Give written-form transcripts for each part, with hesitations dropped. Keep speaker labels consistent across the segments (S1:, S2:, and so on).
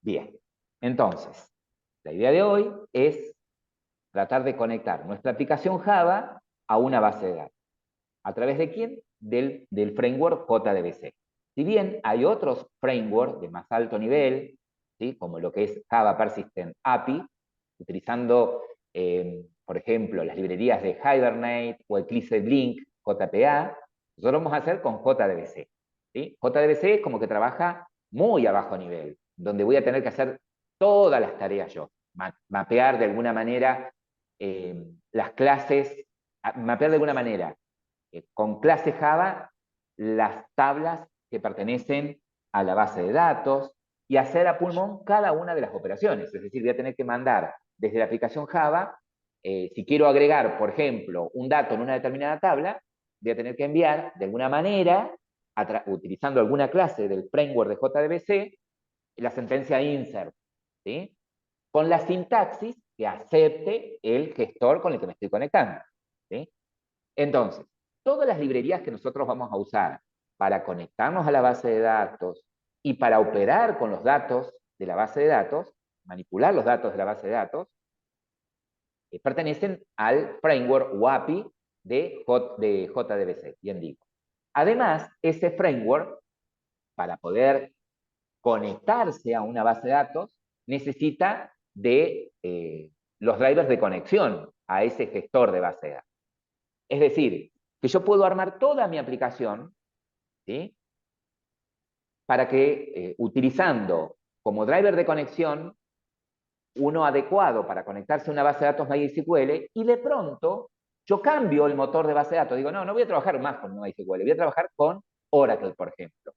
S1: Bien, entonces, la idea de hoy es tratar de conectar nuestra aplicación Java a una base de datos. ¿A través de quién? Del framework JDBC. Si bien hay otros frameworks de más alto nivel, ¿sí? Como lo que es Java Persistent API, utilizando, por ejemplo, las librerías de Hibernate o Eclipse Link, JPA, nosotros vamos a hacer con JDBC. ¿Sí? JDBC es como que trabaja muy a bajo nivel, donde voy a tener que hacer todas las tareas yo, mapear de alguna manera las clases, mapear de alguna manera con clase Java las tablas que pertenecen a la base de datos y hacer a pulmón cada una de las operaciones. Es decir, voy a tener que mandar desde la aplicación Java, si quiero agregar, por ejemplo, un dato en una determinada tabla, voy a tener que enviar de alguna manera, utilizando alguna clase del framework de JDBC, la sentencia insert, ¿sí? Con la sintaxis que acepte el gestor con el que me estoy conectando. ¿Sí? Entonces, todas las librerías que nosotros vamos a usar para conectarnos a la base de datos y para operar con los datos de la base de datos, manipular los datos de la base de datos, pertenecen al framework o API de JDBC, bien digo. Además, ese framework, para poder conectarse a una base de datos, necesita de los drivers de conexión a ese gestor de base de datos. Es decir, que yo puedo armar toda mi aplicación, ¿sí? Para que utilizando como driver de conexión uno adecuado para conectarse a una base de datos MySQL y de pronto yo cambio el motor de base de datos. Digo, no, no voy a trabajar más con MySQL, voy a trabajar con Oracle, por ejemplo.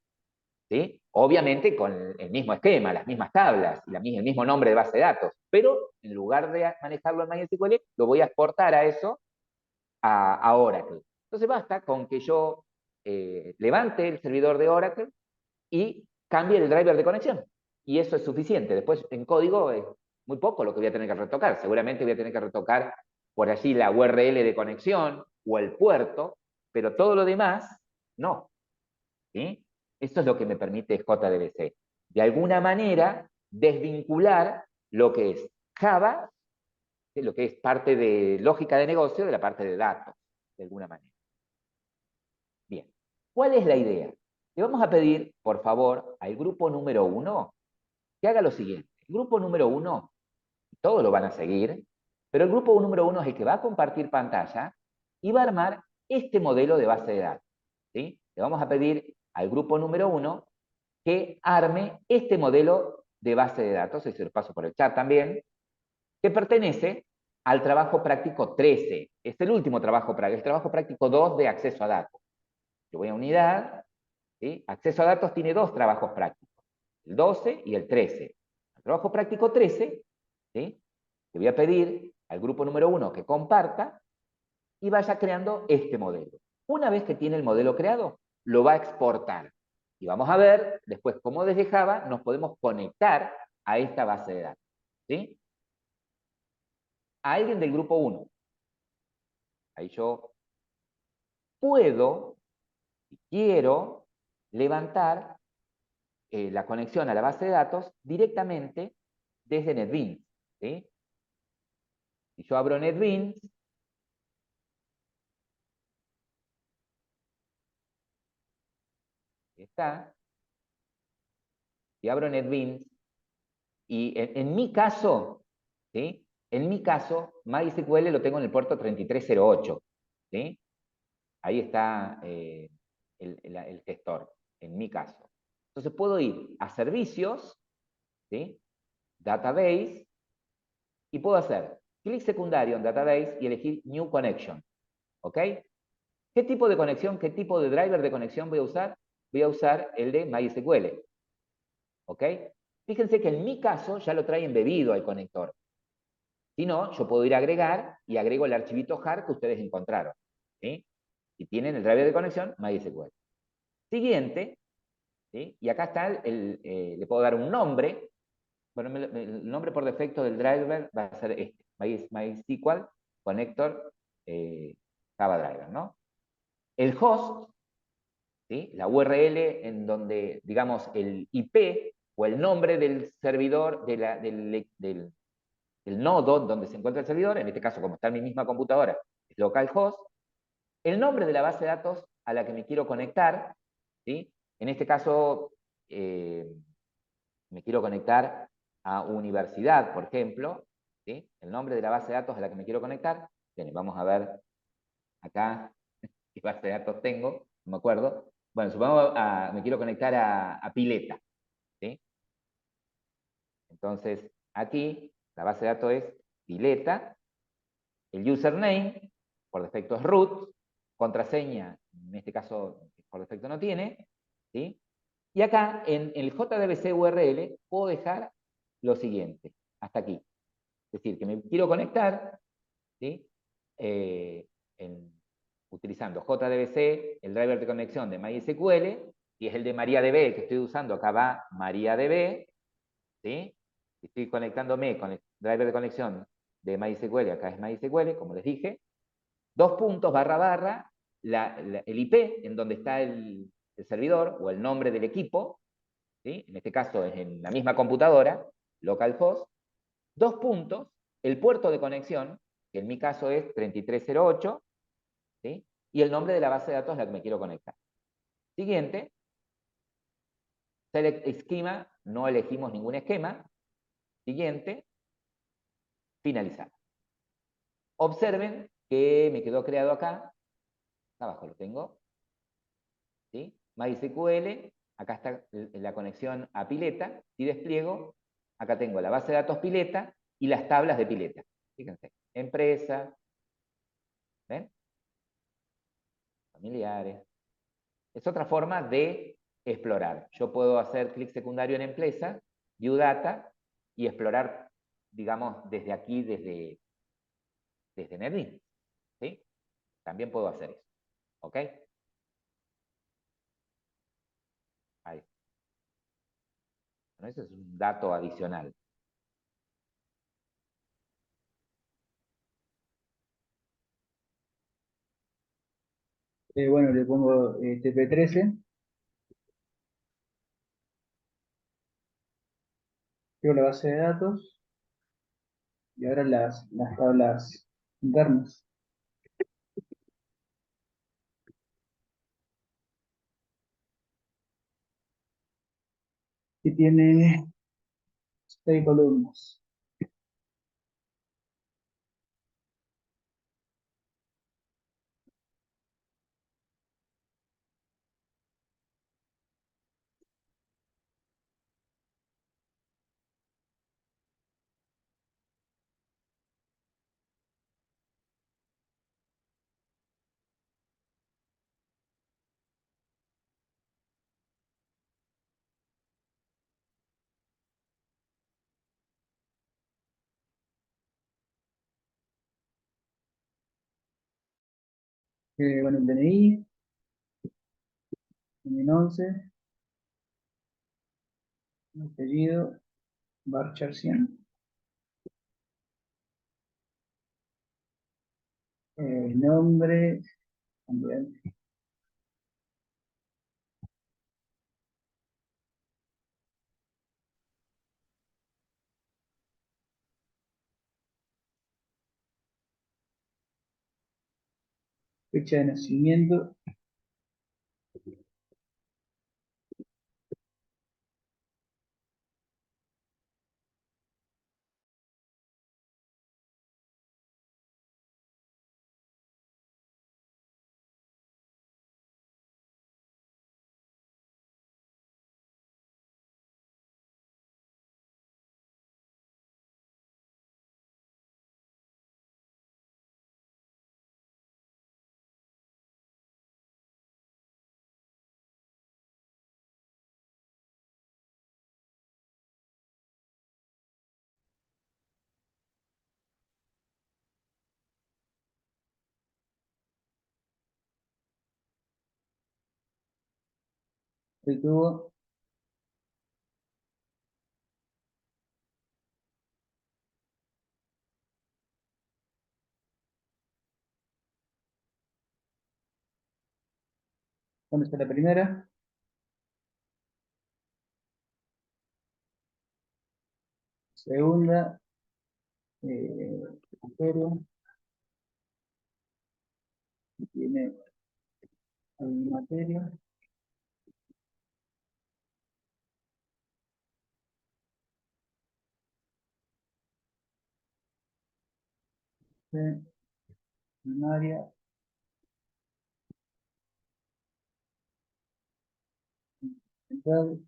S1: ¿Sí? Obviamente con el mismo esquema, las mismas tablas, el mismo nombre de base de datos, pero en lugar de manejarlo en MySQL, lo voy a exportar a eso, a Oracle. Entonces basta con que yo levante el servidor de Oracle y cambie el driver de conexión. Y eso es suficiente. Después en código es muy poco lo que voy a tener que retocar. Seguramente voy a tener que retocar por allí la URL de conexión o el puerto, pero todo lo demás no. ¿Sí? Esto es lo que me permite JDBC. De alguna manera, desvincular lo que es Java, lo que es parte de lógica de negocio, de la parte de datos, de alguna manera. Bien, ¿cuál es la idea? Le vamos a pedir, por favor, al grupo número 1 que haga lo siguiente. El grupo número 1, todos lo van a seguir, pero el grupo número 1 es el que va a compartir pantalla y va a armar este modelo de base de datos. ¿Sí? Le vamos a pedir al grupo número 1 que arme este modelo de base de datos, y se lo paso por el chat también, que pertenece al trabajo práctico 13. Es el último trabajo práctico, el trabajo práctico 2 de acceso a datos. Yo voy a unidad, ¿sí? Acceso a datos tiene dos trabajos prácticos, el 12 y el 13. El trabajo práctico 13, ¿sí? Le voy a pedir al grupo número 1 que comparta y vaya creando este modelo. Una vez que tiene el modelo creado, lo va a exportar. Y vamos a ver después cómo desde Java nos podemos conectar a esta base de datos. ¿Sí? A alguien del grupo 1. Ahí yo puedo, si quiero, levantar la conexión a la base de datos directamente desde NetBeans. ¿Sí? Si yo abro NetBeans, está, si abro NetBeans, y en mi caso, ¿sí? En mi caso, MySQL lo tengo en el puerto 3308. ¿Sí? Ahí está el gestor, en mi caso. Entonces puedo ir a servicios, ¿sí? Database, y puedo hacer clic secundario en Database y elegir New Connection. ¿Ok? ¿Qué tipo de conexión, qué tipo de driver de conexión voy a usar? Voy a usar el de MySQL. ¿Ok? Fíjense que en mi caso ya lo trae embebido al conector. Si no, yo puedo ir a agregar y agrego el archivito jar que ustedes encontraron. ¿Sí? Si tienen el driver de conexión, MySQL. Siguiente, ¿sí? Y acá está, le puedo dar un nombre. Bueno, el nombre por defecto del driver va a ser este, MySQL Connector Java Driver, ¿no? El host, ¿sí? La URL en donde, digamos, el IP o el nombre del servidor, del nodo donde se encuentra el servidor, en este caso, como está en mi misma computadora, es localhost, el nombre de la base de datos a la que me quiero conectar, ¿sí? En este caso, me quiero conectar a universidad, por ejemplo, ¿sí? El nombre de la base de datos a la que me quiero conectar. Bien, vamos a ver acá qué base de datos tengo, no me acuerdo. Bueno, supongo me quiero conectar a Pileta, ¿sí? Entonces, aquí la base de datos es Pileta, el username, por defecto es root, contraseña, en este caso por defecto no tiene, ¿sí? Y acá en el JDBC URL puedo dejar lo siguiente, hasta aquí. Es decir, que me quiero conectar, ¿sí? Eh, utilizando JDBC, el driver de conexión de MySQL, y es el de MariaDB que estoy usando, acá va MariaDB, ¿sí? Estoy conectándome con el driver de conexión de MySQL, acá es MySQL, como les dije, dos puntos barra barra, el IP en donde está el servidor o el nombre del equipo, ¿sí? En este caso es en la misma computadora, localhost, dos puntos, el puerto de conexión, que en mi caso es 3308, ¿sí? Y el nombre de la base de datos a la que me quiero conectar. Siguiente, select esquema, no elegimos ningún esquema. Siguiente, finalizar. Observen que me quedó creado acá, abajo lo tengo, ¿sí? MySQL, acá está la conexión a Pileta, y despliego, acá tengo la base de datos Pileta y las tablas de Pileta. Fíjense, empresa, ¿ven? Familiares. Es otra forma de explorar. Yo puedo hacer clic secundario en empresa, view data, y explorar, digamos, desde aquí, desde NetBeans, ¿sí? También puedo hacer eso, ¿ok? Ahí. Bueno, ese es un dato adicional.
S2: Bueno, le pongo TP13, creo la base de datos y ahora las tablas internas. Y tiene 6 columnas. Bueno, el DNI, 2011, apellido, Barchar 100, nombre, también, fecha de nacimiento, el tubo, ¿dónde está la primera? Segunda, pero tiene materia. Primaria, central,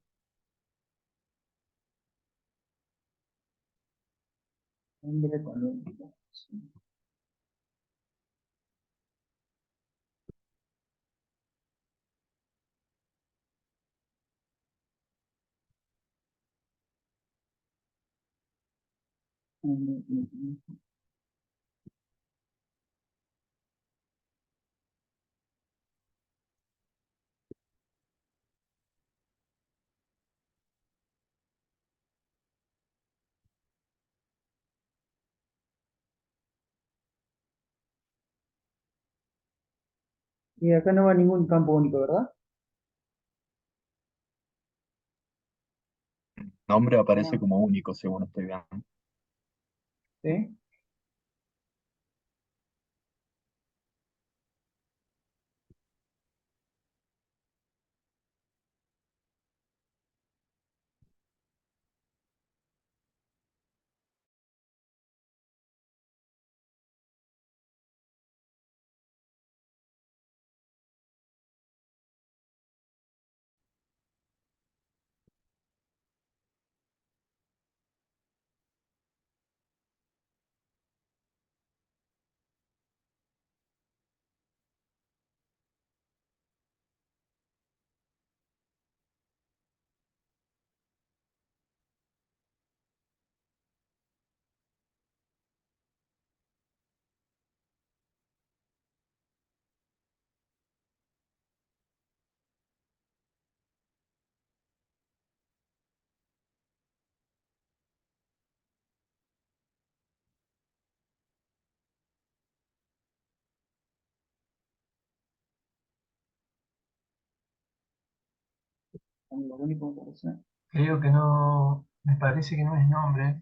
S2: hombre también. Y acá no va ningún campo único, ¿verdad?
S3: Nombre aparece
S2: No.
S3: como único, según estoy viendo.
S2: ¿Sí? Lo único que parece.
S4: Creo que no, me parece que no es nombre.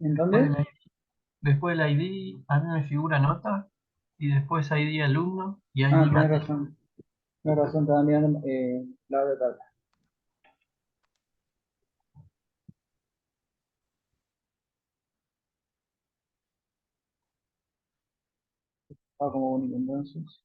S2: ¿En
S4: Después
S2: dónde?
S4: del, después del ID, a mí me figura nota, y después ID alumno y
S2: Ah,
S4: ID
S2: tenés
S4: materia.
S2: razón. Tenés razón, estaba mirando la de tabla. Ah, como único, entonces.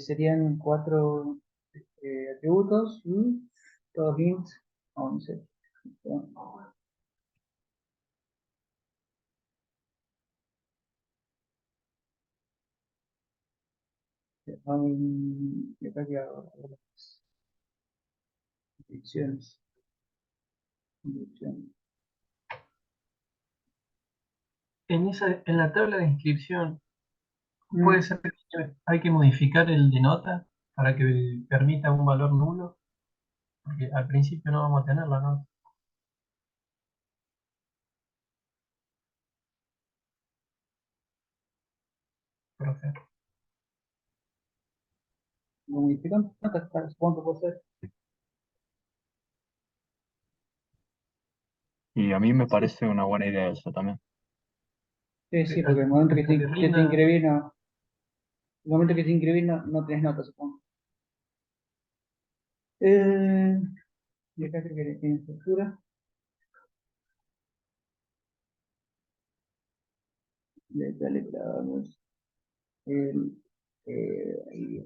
S2: Serían cuatro atributos, todos int, 11. Y acá que hago las direcciones. Direcciones.
S4: En la tabla de inscripción, puede
S2: Mm,
S4: ser que hay que modificar el de nota para que permita un valor nulo, porque al principio no vamos a tener la nota. Profe.
S2: Modificando notas, ¿cuánto puede ser?
S3: Y a mí me
S2: Sí,
S3: parece una buena idea eso también.
S2: sí, sí, porque el momento
S4: Hasta que
S2: que te
S4: rinda,
S2: inscribís, no, el momento que te inscribís no tenés notas, supongo. Y acá creo que tiene estructura. Dale, clavamos el, ahí,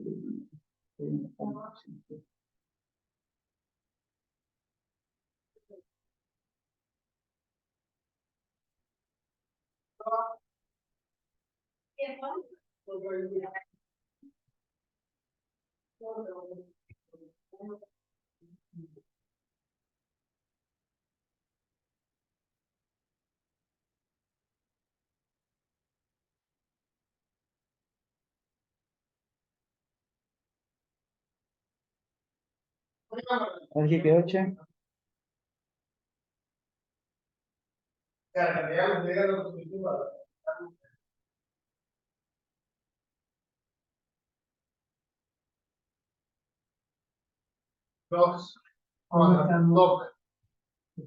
S2: A ver qué quedó, che.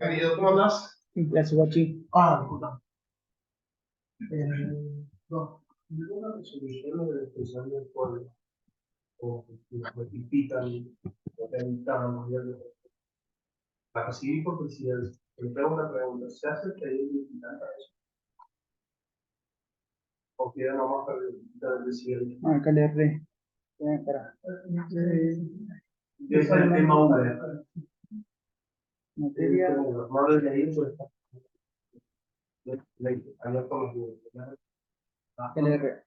S5: Querido, ¿cómo andás?
S2: Gracias, guachín.
S5: Puta. No, ninguna resolución de expresión del pueblo, o que ratifican o que dictaban los gobiernos para seguir por presidencia. Me tengo una pregunta, ¿se hace pedir dictar para eso? ¿O queda nomás para el presidente?
S2: Ah, acá le erré. Pará.
S5: Es el tema 1.
S2: Materia.
S5: No lo leí, pues. Hablar con los gobiernos.
S2: Acá le erré.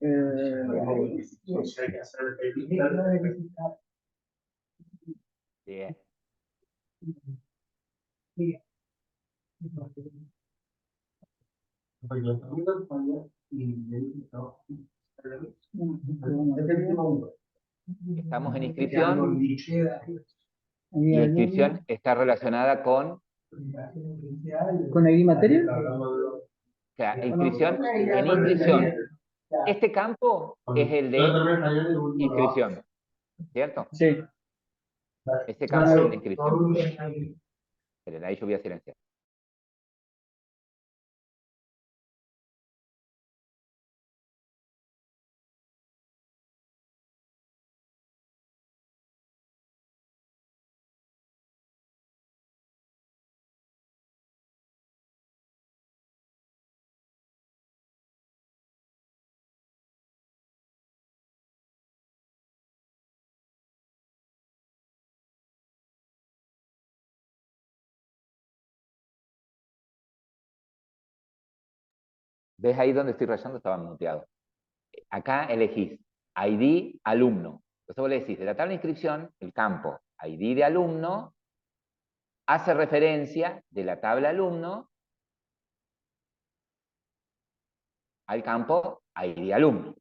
S5: Si hay que hacer el pedir dictar.
S1: Bien. Estamos en inscripción y inscripción está relacionada con
S2: ¿Con ID materia?
S1: o sea, inscripción. En inscripción, este campo es el de inscripción, ¿cierto?
S2: Sí.
S1: Este campo es el de inscripción. Esperen, ahí yo voy a silenciar. ¿Ves ahí donde estoy rayando? Estaba muteado. Acá elegís ID alumno. Entonces vos le decís, de la tabla de inscripción, el campo ID de alumno hace referencia de la tabla alumno al campo ID alumno.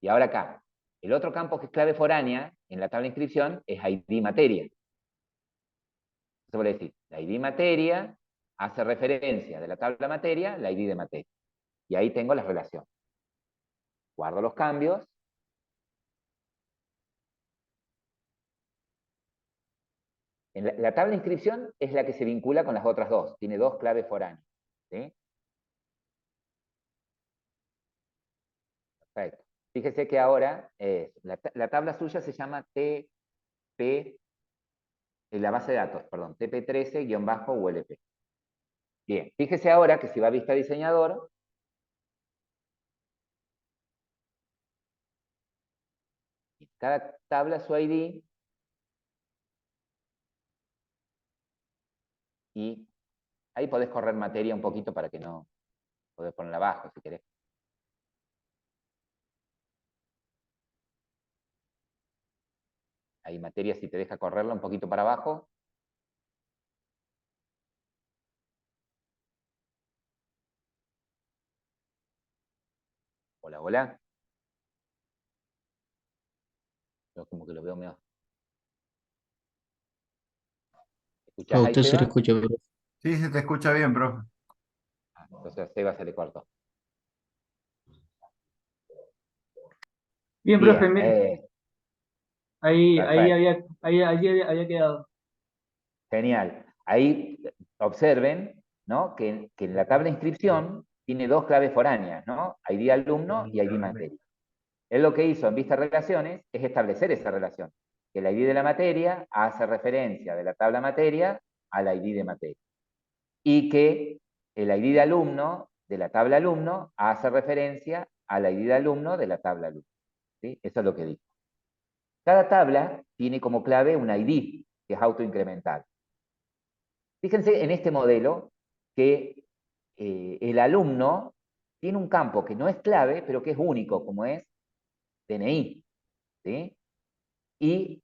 S1: Y ahora acá, el otro campo que es clave foránea en la tabla de inscripción es ID materia. Entonces vos le decís, la ID materia hace referencia de la tabla materia, la ID de materia. Y ahí tengo las relaciones. Guardo los cambios. La tabla de inscripción es la que se vincula con las otras dos. Tiene dos claves foráneas. ¿Sí? Perfecto. Fíjese que ahora la tabla suya se llama TP, la base de datos, perdón, TP13-ULP. Bien, fíjese ahora que si va a vista diseñador, cada tabla su ID y ahí podés correr materia un poquito para que no, podés ponerla abajo si querés. Ahí materia si te deja correrla un poquito para abajo. Hola, hola. Yo como que lo veo medio. ¿Escuchás
S6: A
S1: ahí,
S6: usted se le
S1: Seba?
S6: escucha, pero
S7: Sí, se te escucha bien, profe.
S1: Entonces a Seba se le cortó.
S2: Bien,
S1: Bien,
S2: profe,
S1: perfecto.
S2: ahí había quedado.
S1: Genial. Ahí observen, ¿no? que en la tabla de inscripción tiene dos claves foráneas, ¿no? ID alumno y ID materia. Él lo que hizo en vista de relaciones es establecer esa relación. Que el ID de la materia hace referencia de la tabla materia al ID de materia. Y que el ID de alumno de la tabla alumno hace referencia al ID de alumno de la tabla alumno. ¿Sí? Eso es lo que dijo. Cada tabla tiene como clave un ID, que es autoincremental. Fíjense en este modelo que el alumno tiene un campo que no es clave, pero que es único, como es DNI. ¿Sí? Y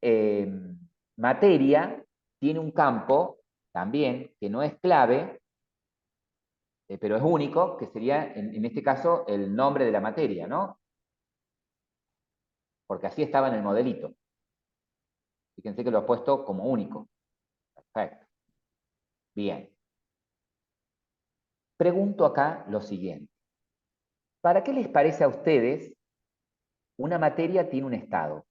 S1: materia tiene un campo también que no es clave, pero es único, que sería en este caso el nombre de la materia, ¿no? Porque así estaba en el modelito. Fíjense que lo he puesto como único. Perfecto. Bien. Pregunto acá lo siguiente. ¿Para qué les parece a ustedes una materia tiene un estado?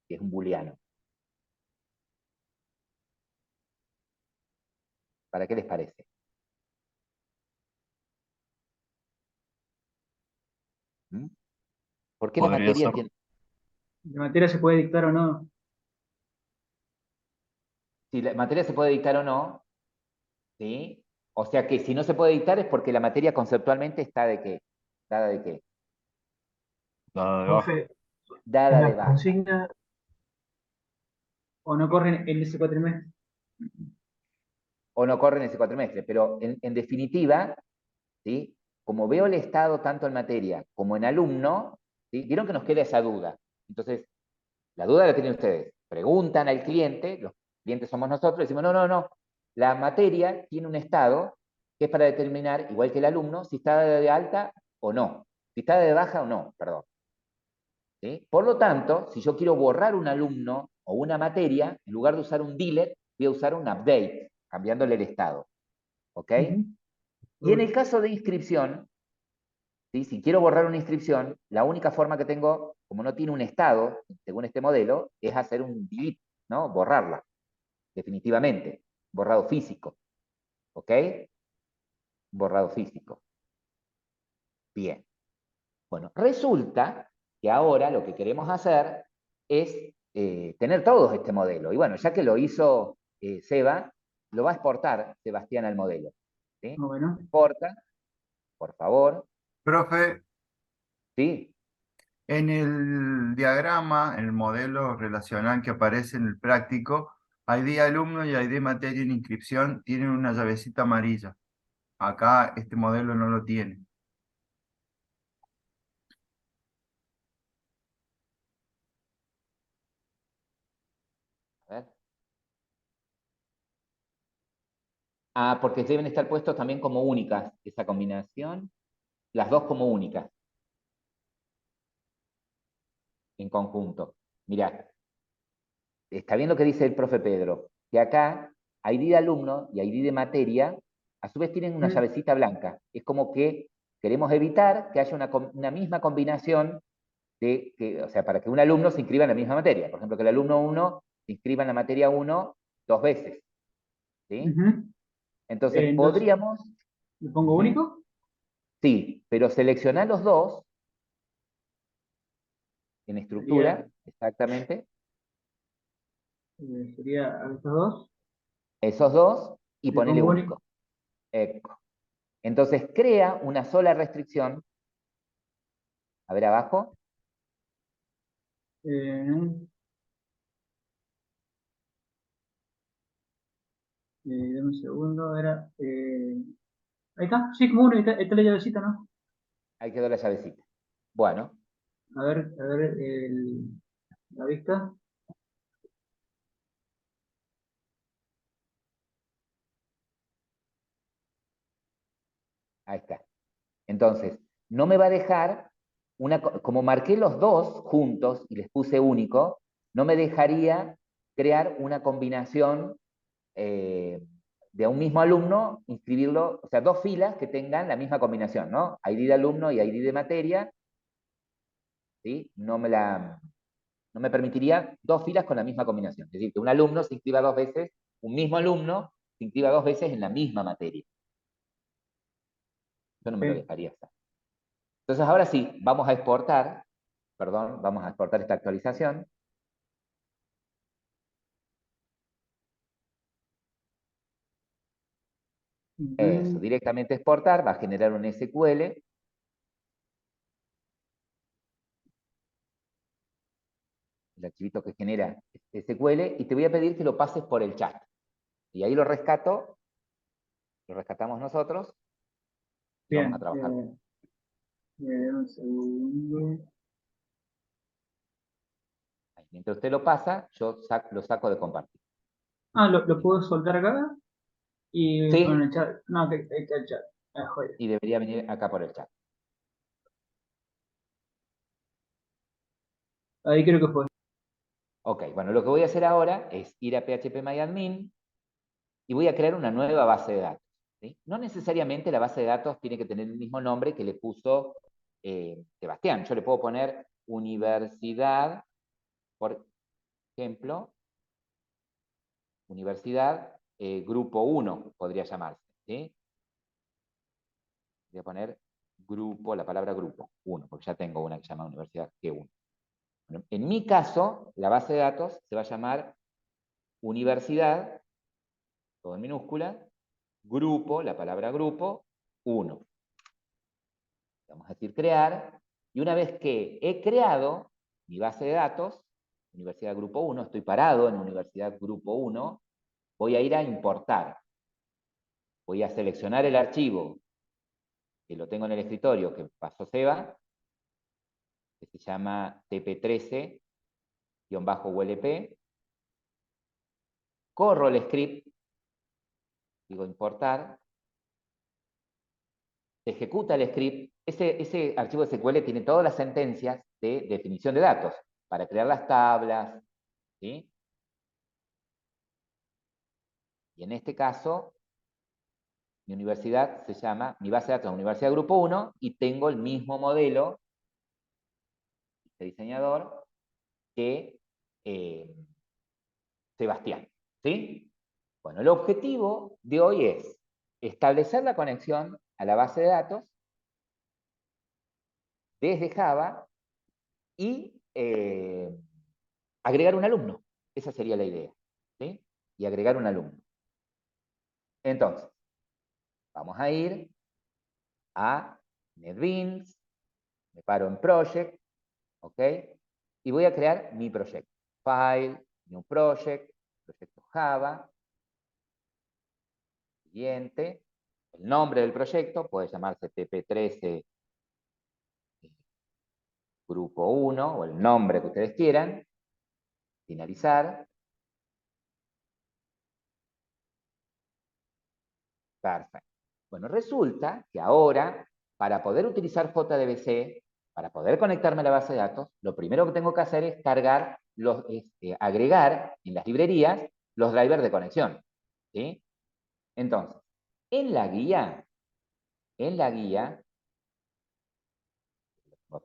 S1: Que es un booleano. ¿Para qué les parece? ¿Mm? ¿Por qué la
S3: Podría
S1: materia
S3: ser.
S1: tiene...
S2: La materia se puede dictar o no.
S1: Si la materia se puede dictar o no, ¿sí? O sea que si no se puede dictar es porque la materia conceptualmente está de qué. ¿Dada de qué?
S3: La de abajo.
S4: Profe, en
S1: Dada de
S4: la
S1: baja.
S4: consigna,
S2: O no corren en ese cuatrimestre.
S1: O no corre en ese cuatrimestre. Pero en definitiva, ¿sí? Como veo el estado tanto en materia como en alumno, ¿sí? Vieron que nos queda esa duda. Entonces, la duda la tienen ustedes. Preguntan al cliente, los clientes somos nosotros, decimos, no, no, no. La materia tiene un estado que es para determinar, igual que el alumno, si está de alta o no. Si está de baja o no, perdón. ¿Sí? Por lo tanto, si yo quiero borrar un alumno o una materia, en lugar de usar un delete, voy a usar un update, cambiándole el estado. ¿Ok?
S2: Ujú.
S1: Y en el caso de inscripción, ¿sí? Si quiero borrar una inscripción, la única forma que tengo, como no tiene un estado, según este modelo, es hacer un delete, ¿no? Borrarla, definitivamente. Borrado físico. ¿Ok? Borrado físico. Bien. Bueno, resulta que ahora lo que queremos hacer es tener todos este modelo. Y bueno, ya que lo hizo Seba, lo va a exportar Sebastián al modelo. ¿Sí?
S2: Bueno.
S1: Exporta, por favor.
S7: Profe,
S1: ¿Sí?
S7: en el diagrama, el modelo relacional que aparece en el práctico, ID alumno y ID materia en inscripción tienen una llavecita amarilla. Acá este modelo no lo tiene.
S1: A ver. Ah, porque deben estar puestos también como únicas esa combinación, las dos como únicas, en conjunto. Mirá, está bien lo que dice el profe Pedro, que acá ID de alumno y ID de materia, a su vez tienen una llavecita blanca. Es como que queremos evitar que haya una misma combinación o sea, para que un alumno se inscriba en la misma materia. Por ejemplo, que el alumno 1 se inscriba en la materia 1 dos veces. ¿Sí?
S2: Ujú.
S1: Entonces
S2: Entonces,
S1: podríamos...
S2: ¿le pongo
S1: Ujú.
S2: único?
S1: Sí, pero seleccionar los dos en
S2: Sería,
S1: estructura, exactamente,
S2: sería a estos dos.
S1: esos dos y
S2: Le
S1: ponerle
S2: pongo único.
S1: único. Eco. Entonces crea una sola restricción. A ver abajo.
S2: Eh, dame un segundo, era. Ahí está, sí, como uno, ahí está la llavecita, ¿no?
S1: Ahí quedó la llavecita. Bueno,
S2: A ver, la vista.
S1: ahí está. Entonces, no me va a dejar, como marqué los dos juntos y les puse único, no me dejaría crear una combinación de un mismo alumno, inscribirlo, o sea, dos filas que tengan la misma combinación, ¿no? ID de alumno y ID de materia, ¿sí? No me permitiría dos filas con la misma combinación. Es decir, que un alumno se inscriba dos veces, un mismo alumno se inscriba dos veces en la misma materia. Yo no me lo
S2: Ok.
S1: dejaría hacer. Entonces, ahora sí, vamos a exportar, perdón, vamos a exportar esta actualización. Eso,
S2: Ujú.
S1: directamente exportar, va a generar un SQL. El archivito que genera SQL, y te voy a pedir que lo pases por el chat. Y ahí lo rescatamos nosotros, y vamos a
S2: Bien,
S1: trabajar.
S2: dame un segundo.
S1: Ahí. Mientras usted lo pasa, yo lo saco de compartir.
S2: Ah, lo puedo soltar acá y con
S1: Sí,
S2: el chat. No, que ahí está el chat. Ah, joder.
S1: y debería venir acá por el chat.
S2: Ahí creo que fue.
S1: Ok, bueno, lo que voy a hacer ahora es ir a phpMyAdmin y voy a crear una nueva base de datos. ¿Sí? No necesariamente la base de datos tiene que tener el mismo nombre que le puso Sebastián. Yo le puedo poner universidad, por ejemplo, universidad grupo 1, podría llamarse. ¿Sí? Voy a poner grupo, la palabra grupo, 1, porque ya tengo una que se llama universidad G1. Bueno, en mi caso, la base de datos se va a llamar universidad, todo en minúscula, grupo, la palabra grupo, 1. Vamos a decir crear, y una vez que he creado mi base de datos, Universidad Grupo 1, estoy parado en Universidad Grupo 1, voy a ir a importar. Voy a seleccionar el archivo que lo tengo en el escritorio, que pasó Seba, que se llama tp13-ulp. Corro el script, digo importar, se ejecuta el script. Ese archivo de SQL tiene todas las sentencias de definición de datos para crear las tablas, ¿sí? Y en este caso, mi universidad se llama, mi base de datos es Universidad Grupo 1 y tengo el mismo modelo de diseñador que Sebastián, ¿sí? Bueno, el objetivo de hoy es establecer la conexión a la base de datos desde Java y agregar un alumno. Esa sería la idea, ¿sí? Y agregar un alumno. Entonces, vamos a ir a NetBeans, me paro en Project, ¿ok? Y voy a crear mi proyecto. File, New Project, proyecto Java. Siguiente. El nombre del proyecto puede llamarse TP13 Grupo 1 o el nombre que ustedes quieran. Finalizar. Perfecto. Bueno, resulta que ahora, para poder utilizar JDBC, para poder conectarme a la base de datos, lo primero que tengo que hacer es cargar, agregar en las librerías los drivers de conexión. ¿Sí? Entonces, en la guía,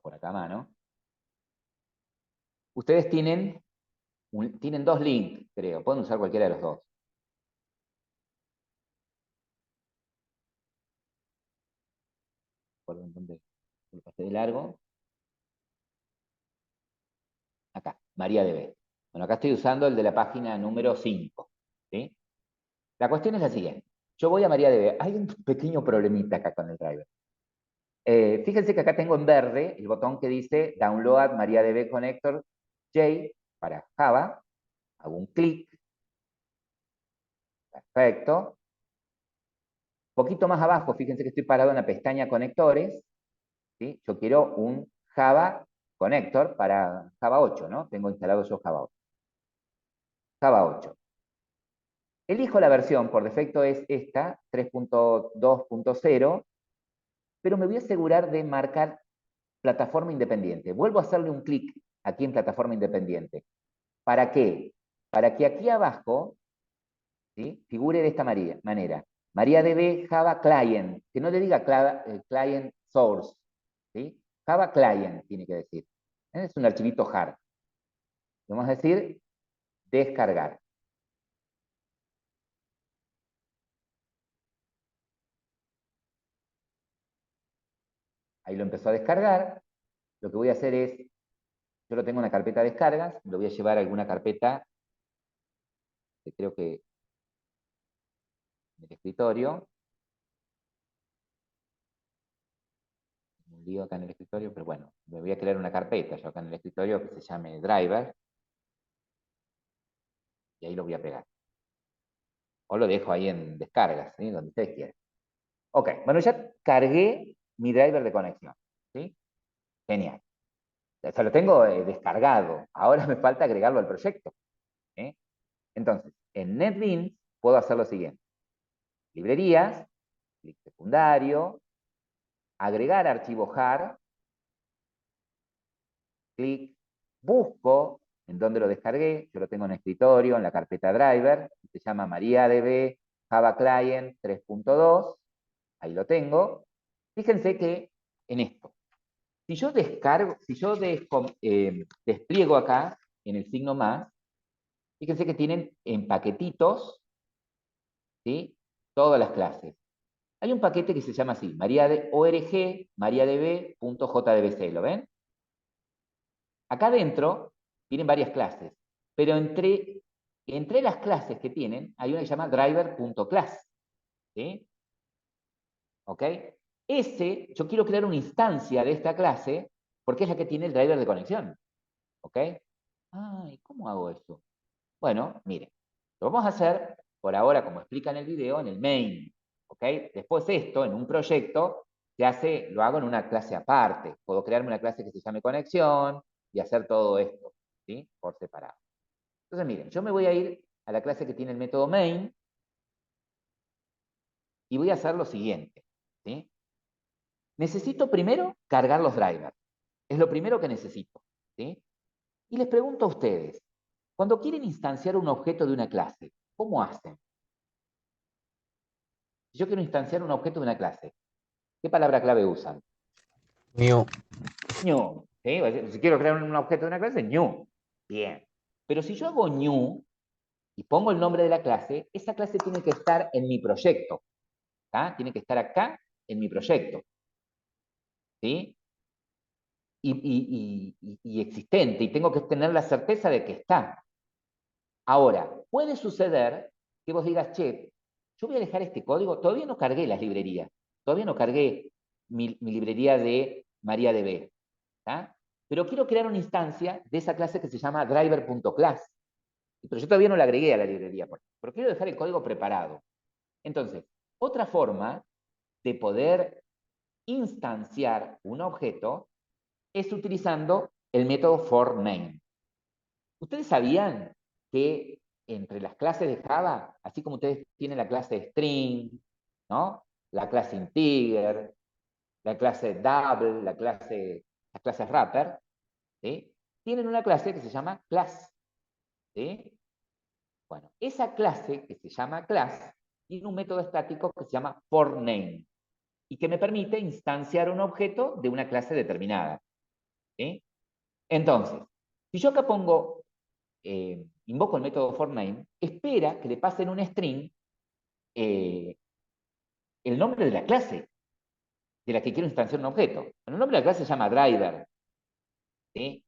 S1: por acá a mano, ustedes tienen dos links, creo. Pueden usar cualquiera de los dos. ¿Por dónde lo pasé de largo? Acá, MariaDB. Bueno, acá estoy usando el de la página número 5. ¿Sí? La cuestión es la siguiente. Yo voy a MariaDB. Hay un pequeño problemita acá con el driver. Fíjense que acá tengo en verde el botón que dice Download MariaDB Connector J para Java. Hago un clic. Perfecto. Poquito más abajo, fíjense que estoy parado en la pestaña Conectores. ¿Sí? Yo quiero un Java Connector para Java 8, ¿no? Tengo instalado yo Java 8. Java 8. Elijo la versión, por defecto es esta, 3.2.0, pero me voy a asegurar de marcar plataforma independiente. Vuelvo a hacerle un clic aquí en plataforma independiente. ¿Para qué? Para que aquí abajo, ¿sí?, figure de esta manera. MariaDB Java Client, que no le diga Client Source, ¿sí? Java Client tiene que decir. Es un archivito jar. Vamos a decir descargar. Ahí lo empezó a descargar. Lo que voy a hacer es, yo lo tengo en una carpeta de descargas, lo voy a llevar a alguna carpeta que creo que en el escritorio. Un lío acá en el escritorio, pero bueno, me voy a crear una carpeta yo acá en el escritorio que se llame driver. Y ahí lo voy a pegar. O lo dejo ahí en descargas, ¿sí?, donde ustedes quieran. Ok, bueno, ya cargué mi driver de conexión. ¿Sí? Genial. Ya lo tengo descargado. Ahora me falta agregarlo al proyecto. ¿Sí? Entonces, en NetBeans puedo hacer lo siguiente. Librerías, clic secundario, agregar archivo jar, clic, busco ¿En dónde lo descargué? Yo lo tengo en escritorio, en la carpeta driver, se llama MariaDB Java Client 3.2, ahí lo tengo. Fíjense que en esto, si yo descargo, si yo despliego acá en el signo más, fíjense que tienen en paquetitos, ¿sí? Todas las clases. Hay un paquete que se llama así, org mariadb.jdbc, ¿lo ven? Acá adentro tienen varias clases, pero entre las clases que tienen hay una que se llama driver.class, ¿sí? ¿Ok? Yo quiero crear una instancia de esta clase porque es la que tiene el driver de conexión. ¿Ok? Ay, ¿cómo hago eso? Bueno, miren, lo vamos a hacer por ahora, como explica en el video, en el main. ¿Ok? Después esto, en un proyecto, lo hago en una clase aparte. Puedo crearme una clase que se llame conexión y hacer todo esto, ¿sí? Por separado. Entonces, miren, yo me voy a ir a la clase que tiene el método main y voy a hacer lo siguiente, ¿sí? Necesito primero cargar los drivers. Es lo primero que necesito, ¿sí? Y les pregunto a ustedes, cuando quieren instanciar un objeto de una clase, ¿cómo hacen? Si yo quiero instanciar un objeto de una clase, ¿qué palabra clave usan?
S6: New.
S1: New. ¿Sí? Si quiero crear un objeto de una clase, new. Bien. Pero si yo hago new y pongo el nombre de la clase, esa clase tiene que estar en mi proyecto. ¿Tá? Tiene que estar acá en mi proyecto. ¿Sí? Y existente. Y tengo que tener la certeza de que está. Ahora, puede suceder que vos digas, che, yo voy a dejar este código, todavía no cargué las librerías, todavía no cargué mi librería de MariaDB, ¿tá? Pero quiero crear una instancia de esa clase que se llama driver.class. Pero yo todavía no la agregué a la librería, pero quiero dejar el código preparado. Entonces, otra forma de poder instanciar un objeto es utilizando el método forMain. ¿Ustedes sabían que entre las clases de Java, así como ustedes tienen la clase string, ¿no? La clase integer, la clase double, las clases wrapper, ¿sí? Tienen una clase que se llama class, ¿sí? Bueno, esa clase que se llama class tiene un método estático que se llama forName y que me permite instanciar un objeto de una clase determinada, ¿sí? Entonces, si yo acá invoco el método forName, espera que le pasen un string el nombre de la clase de la que quiero instanciar un objeto. Bueno, el nombre de la clase se llama driver, ¿sí?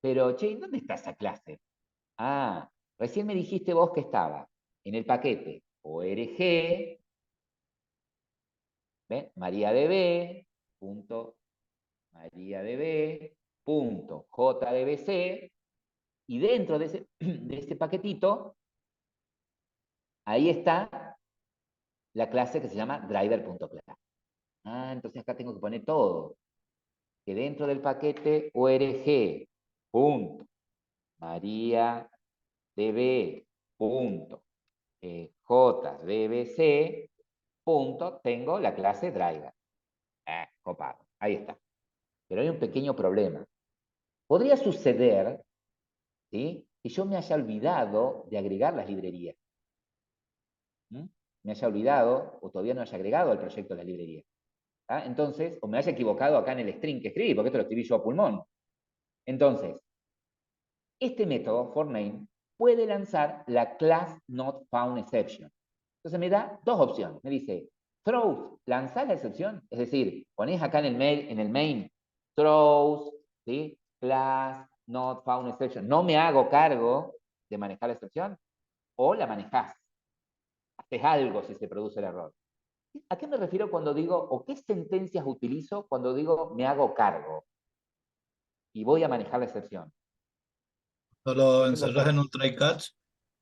S1: Pero, che, ¿dónde está esa clase? Ah, recién me dijiste vos que estaba en el paquete org, ¿ves? mariadb.jdbc, y dentro de ese paquetito, ahí está la clase que se llama driver.class. Ah, entonces acá tengo que poner todo. Que dentro del paquete org.mariadb.jdbc, tengo la clase driver. Copado, ahí está. Pero hay un pequeño problema. Podría suceder, ¿sí?, que yo me haya olvidado de agregar las librerías. Me haya olvidado o todavía no haya agregado al proyecto las librerías. Entonces, o me haya equivocado acá en el string que escribí, porque esto lo escribí yo a pulmón. Entonces, este método, forName, puede lanzar la class not found exception. Entonces me da dos opciones. Me dice, throws, lanzás la excepción. Es decir, ponés acá en el main, throws, ¿sí? Class not found exception. No me hago cargo de manejar la excepción, o la manejás. Haces algo si se produce el error. ¿A qué me refiero cuando digo, o qué sentencias utilizo cuando digo me hago cargo y voy a manejar la excepción?
S3: Solo
S1: ¿Quién lo
S3: encerrás
S1: sabe?
S3: en un try catch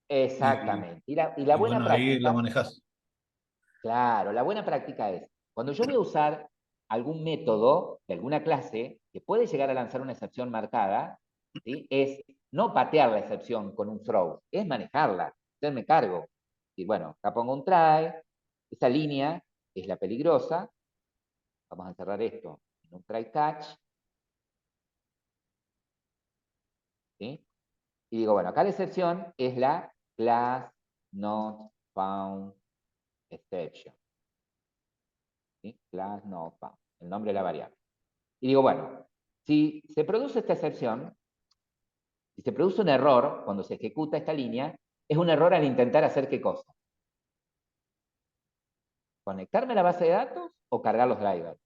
S1: Exactamente. Y la
S3: y
S1: buena
S3: bueno, ahí la
S1: práctica,
S3: manejás.
S1: claro, la buena práctica es, cuando yo voy a usar algún método de alguna clase que puede llegar a lanzar una excepción marcada, ¿sí?, es no patear la excepción con un throw, es manejarla, hacerme cargo. Y bueno, acá pongo un try, esa línea es la peligrosa. Vamos a encerrar esto en un try catch, ¿sí? Y digo, bueno, acá la excepción es la class not found exception. ¿Sí? Class not found, el nombre de la variable. Y digo, bueno, si se produce esta excepción, si se produce un error cuando se ejecuta esta línea, es un error al intentar hacer ¿qué cosa? ¿Conectarme a la base de datos o cargar los drivers?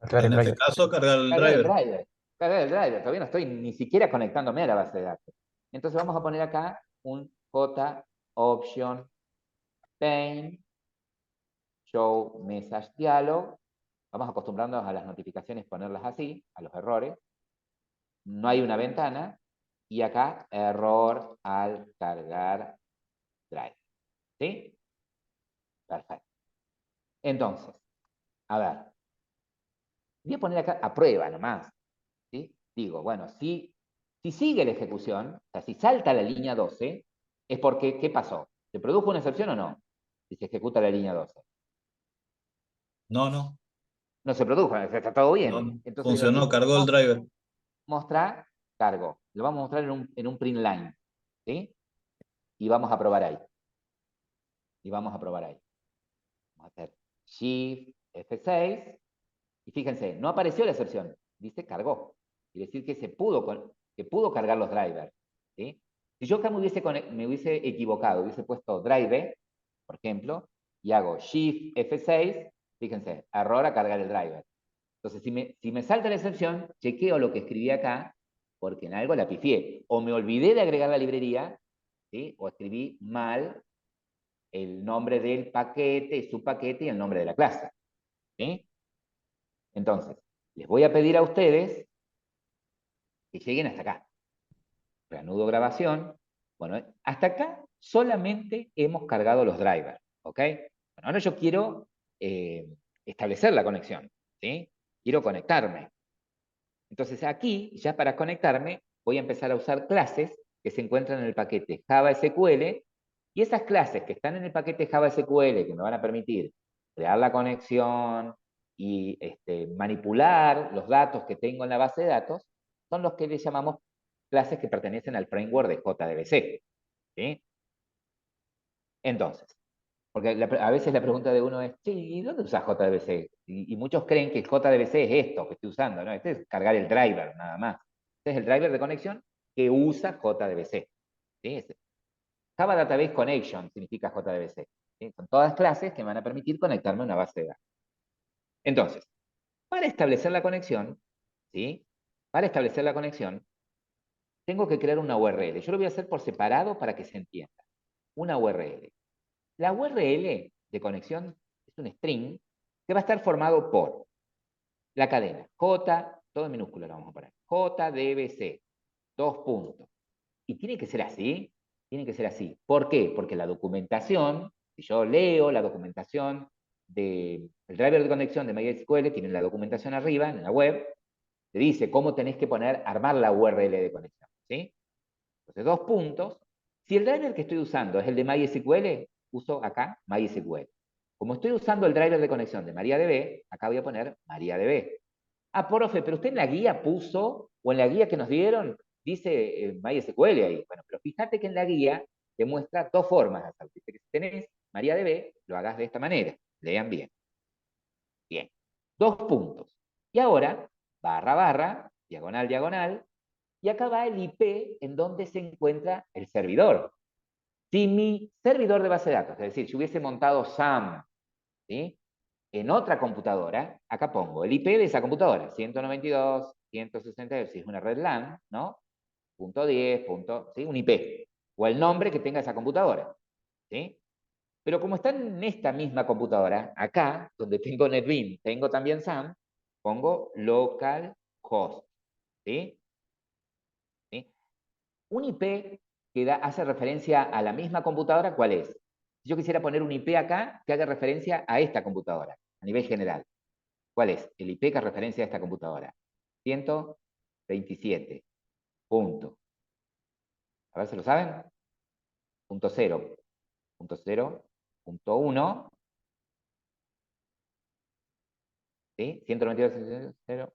S4: Cargar el
S3: En este
S4: driver.
S3: caso, cargar el
S1: Cargar el
S3: driver.
S1: driver. Cargar el driver. Todavía no estoy ni siquiera conectándome a la base de datos. Entonces vamos a poner acá un J option pane show message dialog. Vamos acostumbrándonos a las notificaciones, ponerlas así, a los errores. No hay una ventana. Y acá, error al cargar driver. ¿Sí? Perfecto. Entonces, a ver. Voy a poner acá a prueba nomás. ¿Sí? Digo, bueno, si sigue la ejecución, o sea, si salta la línea 12, es porque, ¿qué pasó? ¿Se produjo una excepción o no? Si se ejecuta la línea 12.
S3: No, no.
S1: No se produjo, está todo bien.
S3: No.
S1: Entonces digo,
S3: Funcionó, cargó el driver.
S1: mostrar, cargo. Lo vamos a mostrar en un print line. ¿Sí? Y vamos a probar ahí. Vamos a hacer Shift F6. Y fíjense, no apareció la excepción. Dice cargó. Quiere decir que pudo cargar los drivers. ¿Sí? Si yo acá me hubiese equivocado, hubiese puesto drive, por ejemplo, y hago Shift F6, fíjense, error a cargar el driver. Entonces, si me salta la excepción, chequeo lo que escribí acá, porque en algo la pifié. O me olvidé de agregar la librería, ¿sí? O escribí mal el nombre del paquete, su paquete y el nombre de la clase. ¿Sí? Entonces, les voy a pedir a ustedes que lleguen hasta acá. Reanudo grabación. Bueno, hasta acá solamente hemos cargado los drivers, ¿ok? Bueno, ahora yo quiero establecer la conexión, ¿sí? Quiero conectarme. Entonces aquí, ya para conectarme, voy a empezar a usar clases que se encuentran en el paquete Java SQL, y esas clases que están en el paquete Java SQL, que me van a permitir crear la conexión y manipular los datos que tengo en la base de datos, son los que le llamamos clases que pertenecen al framework de JDBC. ¿Sí? Entonces, porque a veces la pregunta de uno es, sí, ¿y dónde usas JDBC? Y muchos creen que el JDBC es esto que estoy usando, ¿no? Este es cargar el driver, nada más. Este es el driver de conexión que usa JDBC. ¿Sí? Java Database Connection significa JDBC. ¿Sí? Son todas clases que me van a permitir conectarme a una base de datos. Entonces, para establecer la conexión, ¿sí? Para establecer la conexión, tengo que crear una URL. Yo lo voy a hacer por separado para que se entienda. Una URL. La URL de conexión es un string que va a estar formado por la cadena J, todo en minúscula lo vamos a poner, JDBC, 2 puntos. Y tiene que ser así, tiene que ser así. ¿Por qué? Porque la documentación, si yo leo la documentación del driver de conexión de MySQL, tiene la documentación arriba en la web, te dice cómo tenés que armar la URL de conexión, ¿sí? Entonces, 2 puntos. Si el driver que estoy usando es el de MySQL, uso acá MySQL. Como estoy usando el driver de conexión de MariaDB, acá voy a poner MariaDB. Ah, profe, pero usted en la guía puso, o en la guía que nos dieron, dice MySQL ahí. Bueno, pero fíjate que en la guía te muestra 2 formas de hacerlo. Dice que si tenés MariaDB, lo hagas de esta manera. Lean bien. Bien. 2 puntos. Y ahora, barra, barra, diagonal, diagonal, y acá va el IP en donde se encuentra el servidor. Si mi servidor de base de datos, es decir, si hubiese montado SAM, ¿sí? En otra computadora, acá pongo el IP de esa computadora, 192.168, si es una red LAN, ¿no? .10, ¿sí? Un IP, o el nombre que tenga esa computadora, ¿sí? Pero como está en esta misma computadora, acá, donde tengo NetBeans, tengo también SAM, pongo localhost, ¿sí? ¿Sí? Un IP que hace referencia a la misma computadora, ¿cuál es? Si yo quisiera poner un IP acá que haga referencia a esta computadora, a nivel general, ¿cuál es? El IP que hace referencia a esta computadora. 127. Punto. A ver si lo saben. Punto 0. Punto 0. Punto 1. ¿Sí? 192.0.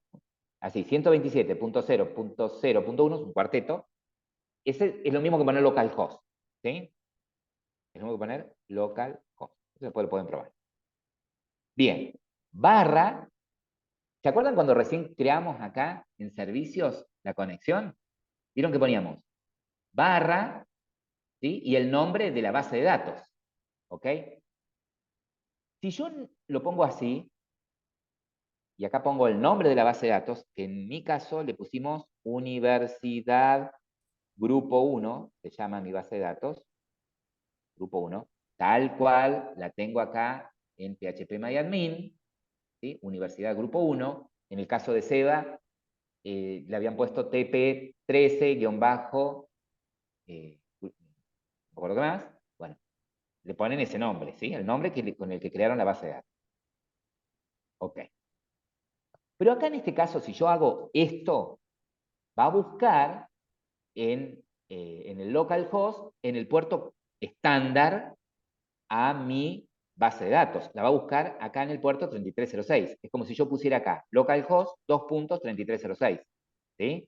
S1: Así, 127.0.0.1 es un cuarteto. Ese es lo mismo que poner localhost, ¿sí? Es lo mismo que poner localhost. Eso después lo pueden probar. Bien, barra. ¿Se acuerdan cuando recién creamos acá en servicios la conexión? ¿Vieron que poníamos? Barra, ¿sí? Y el nombre de la base de datos, ¿ok? Si yo lo pongo así, y acá pongo el nombre de la base de datos, que en mi caso le pusimos Universidad Grupo 1, se llama mi base de datos, Grupo 1, tal cual la tengo acá en phpMyAdmin, ¿sí? Universidad Grupo 1. En el caso de Seba, le habían puesto TP13- no me acuerdo qué más. Bueno, le ponen ese nombre, ¿sí? El nombre con el que crearon la base de datos. Ok. Pero acá en este caso, si yo hago esto, va a buscar en el localhost, en el puerto estándar, a mi base de datos. La va a buscar acá en el puerto 3306. Es como si yo pusiera acá, localhost 2.3306. ¿Sí?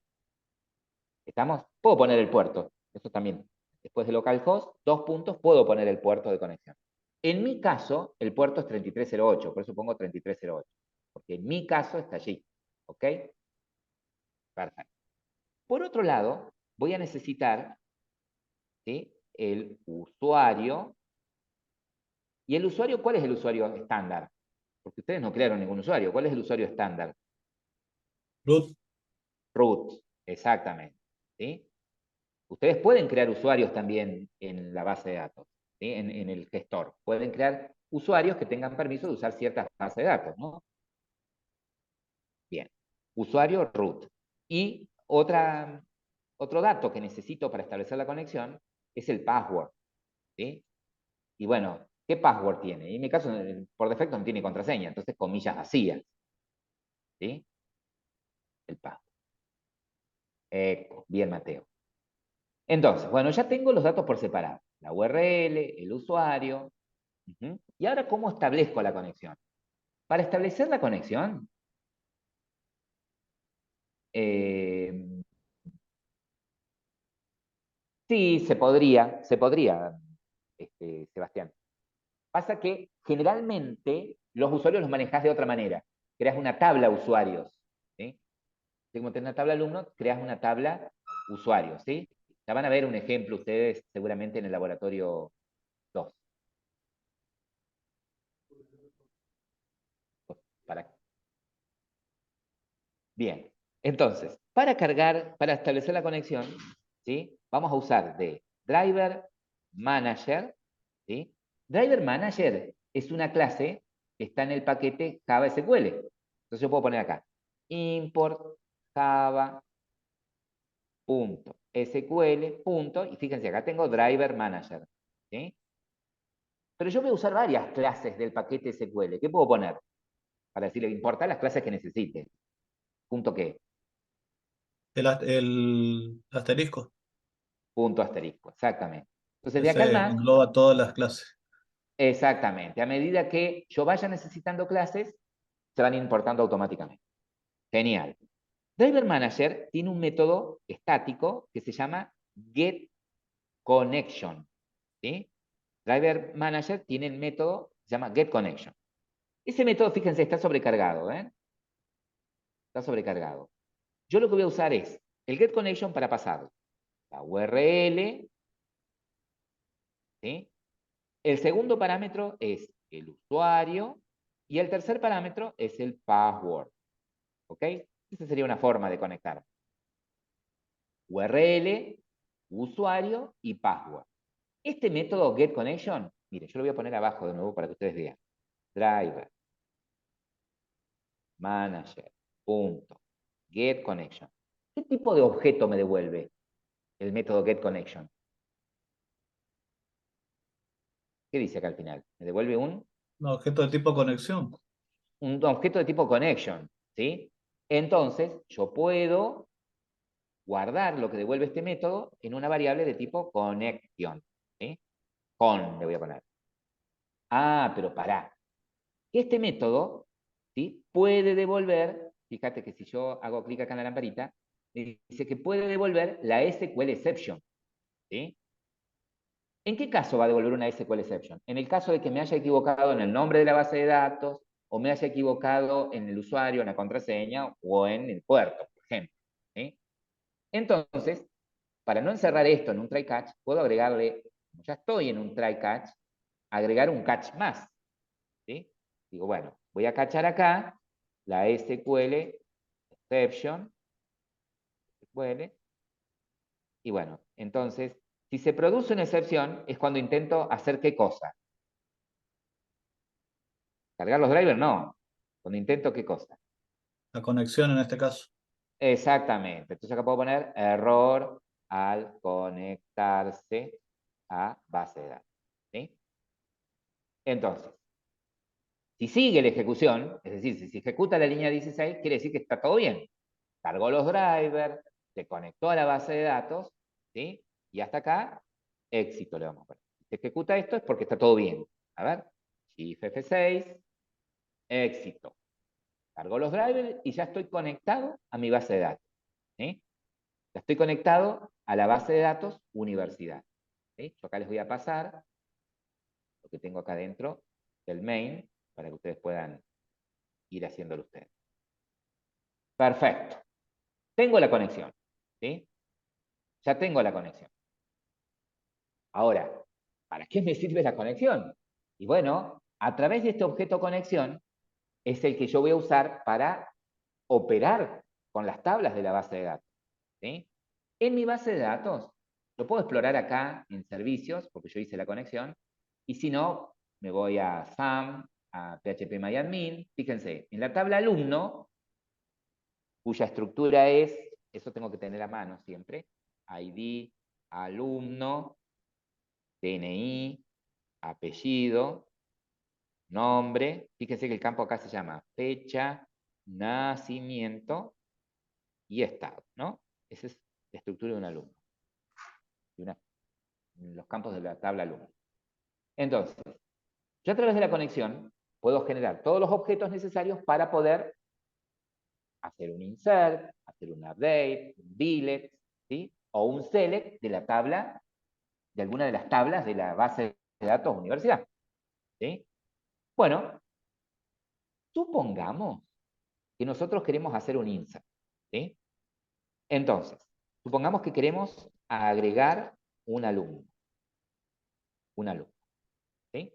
S1: ¿Estamos? Puedo poner el puerto. Eso también. Después de localhost, 2 puntos, puedo poner el puerto de conexión. En mi caso, el puerto es 3308, por eso pongo 3308. Porque en mi caso está allí. ¿Ok? Perfecto. Por otro lado, voy a necesitar, ¿sí?, el usuario. ¿Y el usuario, cuál es el usuario estándar? Porque ustedes no crearon ningún usuario. ¿Cuál es el usuario estándar?
S3: Root.
S1: Root, exactamente. ¿Sí? Ustedes pueden crear usuarios también en la base de datos, ¿sí? En el gestor. Pueden crear usuarios que tengan permiso de usar ciertas bases de datos, ¿no? Bien. Usuario root. Y otro dato que necesito para establecer la conexión es el password, ¿sí? Y bueno, ¿qué password tiene? Y en mi caso, por defecto, no tiene contraseña, entonces comillas vacías, ¿sí? El password. Bien, Mateo. Entonces, bueno, ya tengo los datos por separado. La URL, el usuario. Y ahora, ¿cómo establezco la conexión? Para establecer la conexión, sí, se podría, Sebastián. Pasa que generalmente los usuarios los manejas de otra manera. Creas una tabla usuarios, ¿sí? Como tenés una tabla alumnos, creas una tabla usuarios, ¿sí? Ya van a ver un ejemplo ustedes seguramente en el laboratorio 2. Para... Bien, entonces, para establecer la conexión, ¿sí?, vamos a usar de driver manager, ¿sí? Driver manager es una clase que está en el paquete Java SQL. Entonces yo puedo poner acá, import java.sql. Y fíjense, acá tengo driver manager, ¿sí? Pero yo voy a usar varias clases del paquete SQL. ¿Qué puedo poner? Para decirle, importar las clases que necesite. ¿Punto qué?
S3: El asterisco.
S1: Punto asterisco, exactamente. Entonces, de acá en
S3: Ese
S1: más,
S3: engloba todas las clases.
S1: exactamente. A medida que yo vaya necesitando clases, se van importando automáticamente. Genial. Driver Manager tiene un método estático que se llama getConnection, ¿sí? Driver Manager tiene el método que se llama getConnection. Ese método, fíjense, está sobrecargado, ¿eh? Está sobrecargado. Yo lo que voy a usar es el getConnection para pasar la URL, ¿sí? El segundo parámetro es el usuario y el tercer parámetro es el password. ¿Ok? Esa sería una forma de conectar. URL, usuario y password. Este método getConnection, mire, yo lo voy a poner abajo de nuevo para que ustedes vean. Driver, manager, punto, getConnection. ¿Qué tipo de objeto me devuelve el método getConnection? ¿Qué dice acá al final? Me devuelve un
S3: Objeto de tipo conexión.
S1: objeto de tipo connection, ¿sí? Entonces, yo puedo guardar lo que devuelve este método en una variable de tipo connection, ¿sí? Con, le voy a poner. Ah, pero pará. Este método, ¿sí?, puede devolver fíjate que si yo hago clic acá en la lamparita, me dice que puede devolver la SQL exception. ¿Sí? ¿En qué caso va a devolver una SQL exception? En el caso de que me haya equivocado en el nombre de la base de datos, o me haya equivocado en el usuario, en la contraseña, o en el puerto, por ejemplo. ¿Sí? Entonces, para no encerrar esto en un try catch, puedo agregarle, como ya estoy en un try catch, agregar un catch más. ¿Sí? Digo, bueno, voy a cachar acá la SQL exception, SQL, y bueno, entonces, si se produce una excepción, es cuando intento hacer ¿qué cosa? ¿Cargar los drivers? No. Cuando intento ¿qué cosa?
S3: La conexión en este caso.
S1: Exactamente. Entonces acá puedo poner error al conectarse a base de datos. ¿Sí? Entonces, si sigue la ejecución, es decir, si se ejecuta la línea 16, quiere decir que está todo bien. Cargó los drivers, se conectó a la base de datos, ¿sí? Y hasta acá, éxito le vamos a poner. Si se ejecuta esto es porque está todo bien. A ver, Shift F6, éxito. Cargó los drivers y ya estoy conectado a mi base de datos. ¿Sí? Ya estoy conectado a la base de datos universidad. ¿Sí? Yo acá les voy a pasar lo que tengo acá dentro del main para que ustedes puedan ir haciéndolo ustedes. Perfecto. Tengo la conexión. ¿Sí? Ya tengo la conexión. Ahora, ¿para qué me sirve la conexión? Y bueno, a través de este objeto conexión es el que yo voy a usar para operar con las tablas de la base de datos. ¿Sí? En mi base de datos, lo puedo explorar acá en servicios, porque yo hice la conexión, y si no, me voy a SAM, a phpMyAdmin. Fíjense, en la tabla alumno, cuya estructura es, eso tengo que tener a mano siempre, ID, alumno, DNI, apellido, nombre. Fíjense que el campo acá se llama fecha, nacimiento y estado, ¿no? Esa es la estructura de un alumno. Los campos de la tabla alumno. Entonces, yo a través de la conexión puedo generar todos los objetos necesarios para poder hacer un insert, hacer un update, un billet, ¿sí? O un select de la tabla, de alguna de las tablas de la base de datos universidad. ¿Sí? Bueno, supongamos que nosotros queremos hacer un insert. ¿Sí? Entonces, supongamos que queremos agregar un alumno. Un alumno. ¿Sí?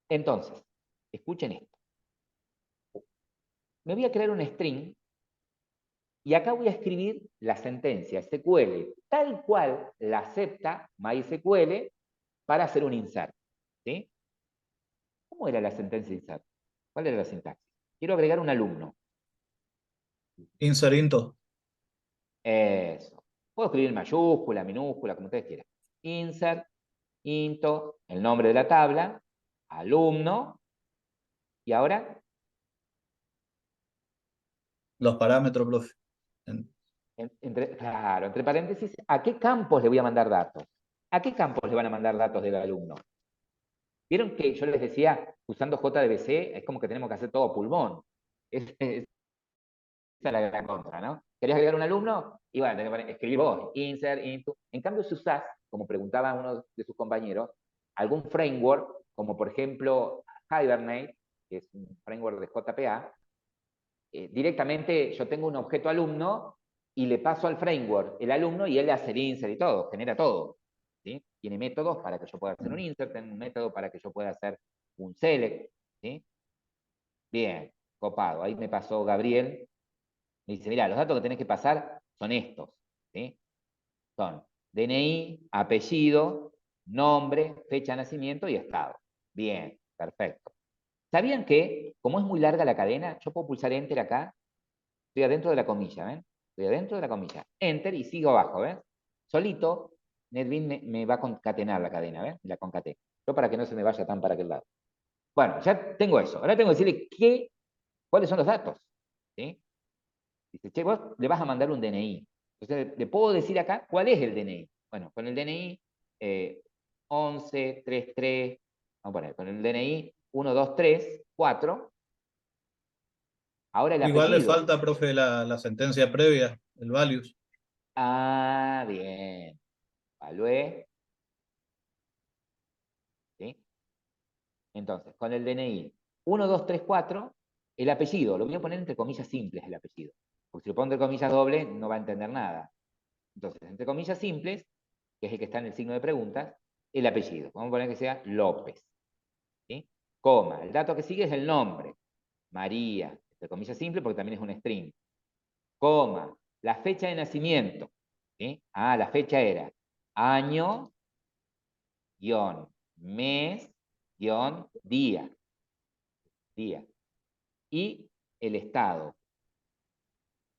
S1: Entonces, escuchen esto. Me voy a crear un string y acá voy a escribir la sentencia SQL tal cual la acepta MySQL para hacer un insert. ¿Sí? ¿Cómo era la sentencia insert? ¿Cuál era la sintaxis? Quiero agregar un alumno.
S3: Insert into.
S1: Eso. Puedo escribir en mayúscula, minúscula, como ustedes quieran. Insert, into, el nombre de la tabla, alumno, y ahora,
S3: Los parámetros, profe.
S1: claro, entre paréntesis, ¿a qué campos le voy a mandar datos? ¿A qué campos le van a mandar datos del alumno? Vieron que yo les decía, usando JDBC, es como que tenemos que hacer todo a pulmón. Esa es la gran contra, ¿no? ¿Querías agregar un alumno? Y bueno, tenés que poner, escribir vos, insert, into. En cambio, si usás, como preguntaba uno de sus compañeros, algún framework, como por ejemplo Hibernate, que es un framework de JPA, directamente yo tengo un objeto alumno y le paso al framework el alumno y él le hace el insert y todo, genera todo. ¿Sí? Tiene métodos para que yo pueda hacer un insert, tiene un método para que yo pueda hacer un select. ¿Sí? Bien, copado. Ahí me pasó Gabriel. Me dice, mira, los datos que tenés que pasar son estos. ¿Sí? Son DNI, apellido, nombre, fecha de nacimiento y estado. Bien, perfecto. ¿Sabían que, como es muy larga la cadena, yo puedo pulsar Enter acá? Estoy adentro de la comilla, ¿ven? Estoy adentro de la comilla. Enter y sigo abajo, ¿ven? Solito, NetBeans me va a concatenar la cadena, ¿ven? La concaté. Yo para que no se me vaya tan para aquel lado. Bueno, ya tengo eso. Ahora tengo que decirle cuáles son los datos. ¿Sí? Dice, che, vos le vas a mandar un DNI. Entonces, le puedo decir acá cuál es el DNI. Bueno, con el DNI 1133, vamos a poner, con el DNI 1234, Ahora el
S3: Igual le
S1: apellido.
S3: falta, profe, la sentencia previa, el values.
S1: Ah, bien. Evalué. ¿Sí? Entonces, con el DNI 1, 2, 3, 4, el apellido, lo voy a poner entre comillas simples el apellido, porque si lo pongo entre comillas dobles no va a entender nada. Entonces, entre comillas simples, que es el que está en el signo de preguntas, el apellido. Vamos a poner que sea López. ¿Sí? Coma, el dato que sigue es el nombre. María, entre comillas simple porque también es un string. Coma, la fecha de nacimiento. ¿Sí? Ah, la fecha era año, guión, mes, guión, día. Día. Y el estado.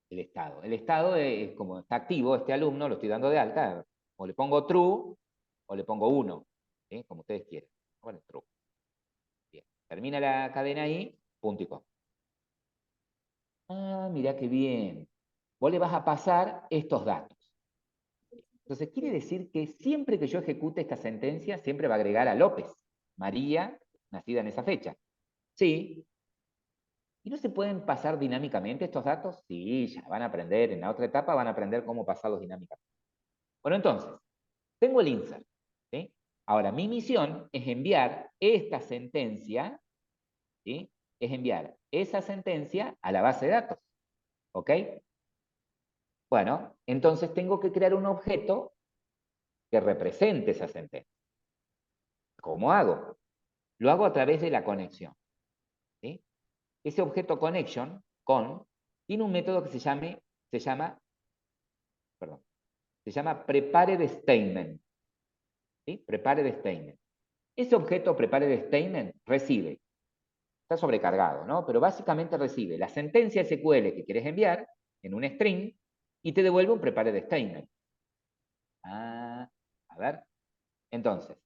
S1: El estado. El estado es como está activo este alumno, lo estoy dando de alta, o le pongo true o le pongo 1, ¿sí? Como ustedes quieran. Bueno, true. Bien. Termina la cadena ahí, punto y coma. Ah, mirá qué bien. Vos le vas a pasar estos datos. Entonces quiere decir que siempre que yo ejecute esta sentencia, siempre va a agregar a López, María, nacida en esa fecha. Sí. ¿Y no se pueden pasar dinámicamente estos datos? Sí, ya van a aprender, en la otra etapa van a aprender cómo pasarlos dinámicamente. Bueno, entonces, tengo el insert. ¿Sí? Ahora, mi misión es enviar esta sentencia, ¿sí? Es enviar esa sentencia a la base de datos. ¿Ok? Bueno, entonces tengo que crear un objeto que represente esa sentencia. ¿Cómo hago? Lo hago a través de la conexión. ¿Sí? Ese objeto connection, tiene un método que se llama prepared statement. ¿Sí? Prepared statement. Ese objeto prepared statement recibe, está sobrecargado, ¿no? Pero básicamente recibe la sentencia SQL que quieres enviar en un string y te devuelve un prepared statement. Ah, a ver. Entonces,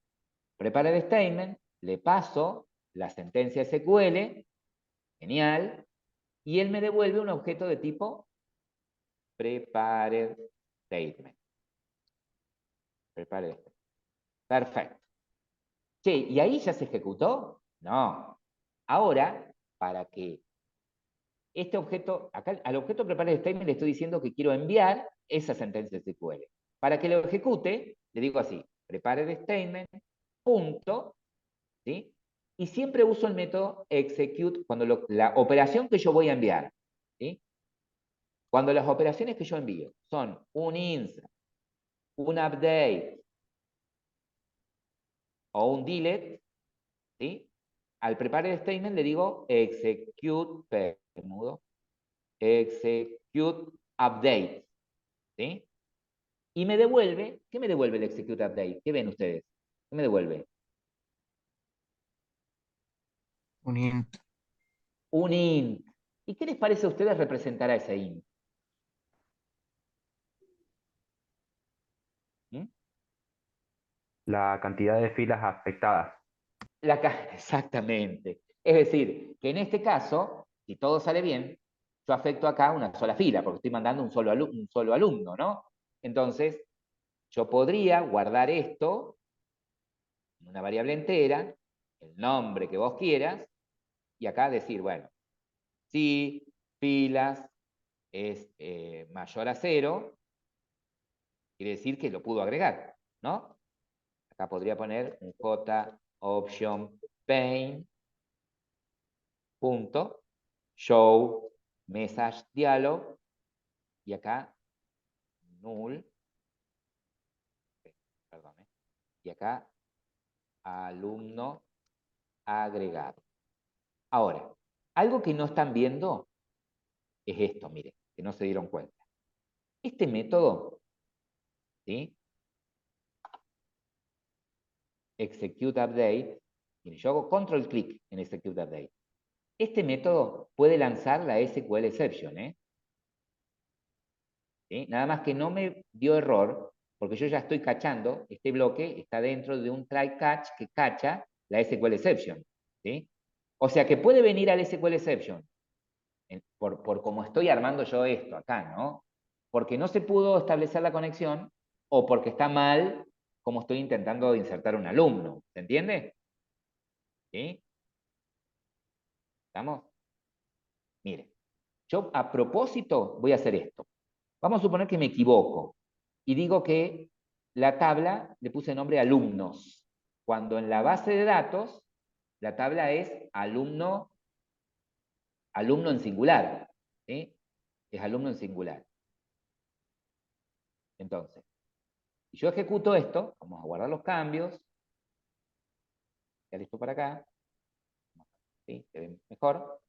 S1: prepared statement, le paso la sentencia SQL, genial, y él me devuelve un objeto de tipo prepared statement. Prepared statement. Perfecto. Che, ¿y ahí ya se ejecutó? No. Ahora, para que este objeto, acá al objeto prepared statement le estoy diciendo que quiero enviar esa sentencia SQL. Para que lo ejecute, le digo así, prepared statement, punto, ¿sí? Y siempre uso el método execute cuando la operación que yo voy a enviar, ¿sí? Cuando las operaciones que yo envío son un insert, un update o un delete, ¿sí? Al prepared statement le digo execute, execute update, ¿sí? Y me devuelve, ¿qué me devuelve el execute update? ¿Qué ven ustedes? ¿Qué me devuelve?
S6: Un int.
S1: Un int. ¿Y qué les parece a ustedes representar a ese int? ¿Mm?
S8: La cantidad de filas afectadas.
S1: Exactamente. Es decir, que en este caso, si todo sale bien, yo afecto acá una sola fila, porque estoy mandando un solo alumno, ¿no? Entonces, yo podría guardar esto en una variable entera, el nombre que vos quieras, y acá decir, bueno, si filas es mayor a 0, quiere decir que lo pudo agregar, ¿no? Acá podría poner un j option paint punto show message dialog y acá null, perdón, y acá alumno agregado. Ahora, algo que no están viendo es esto, miren, que no se dieron cuenta. Este método, ¿sí? Execute update, miren, yo hago control clic en execute update. Este método puede lanzar la SQL exception, ¿eh? ¿Sí? Nada más que no me dio error, porque yo ya estoy cachando, este bloque está dentro de un try catch que cacha la SQL exception. ¿Sí? O sea que puede venir al SQL exception, por cómo estoy armando yo esto acá, ¿no? Porque no se pudo establecer la conexión o porque está mal como estoy intentando insertar un alumno. ¿Se entiende? ¿Sí? ¿Estamos? Mire, Yo a propósito voy a hacer esto. Vamos a suponer que me equivoco y digo que la tabla le puse nombre alumnos, cuando en la base de datos la tabla es alumno en singular, ¿sí? Es alumno en singular. Entonces, si yo ejecuto esto, vamos a guardar los cambios, ya listo para acá, ¿sí? Se ve mejor.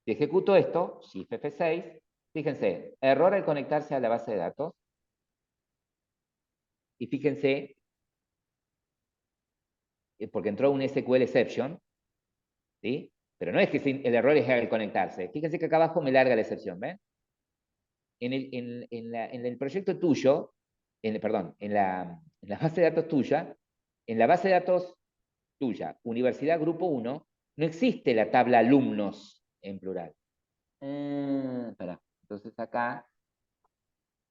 S1: Si ejecuto esto, Shift F6, fíjense, error al conectarse a la base de datos, y fíjense, porque entró un SQL exception, ¿sí? Pero no es que el error es al conectarse. Fíjense que acá abajo me larga la excepción, ¿ven? En el proyecto tuyo, perdón, en la base de datos tuya, en la base de datos tuya, Universidad Grupo 1, no existe la tabla alumnos en plural. Espera, entonces acá,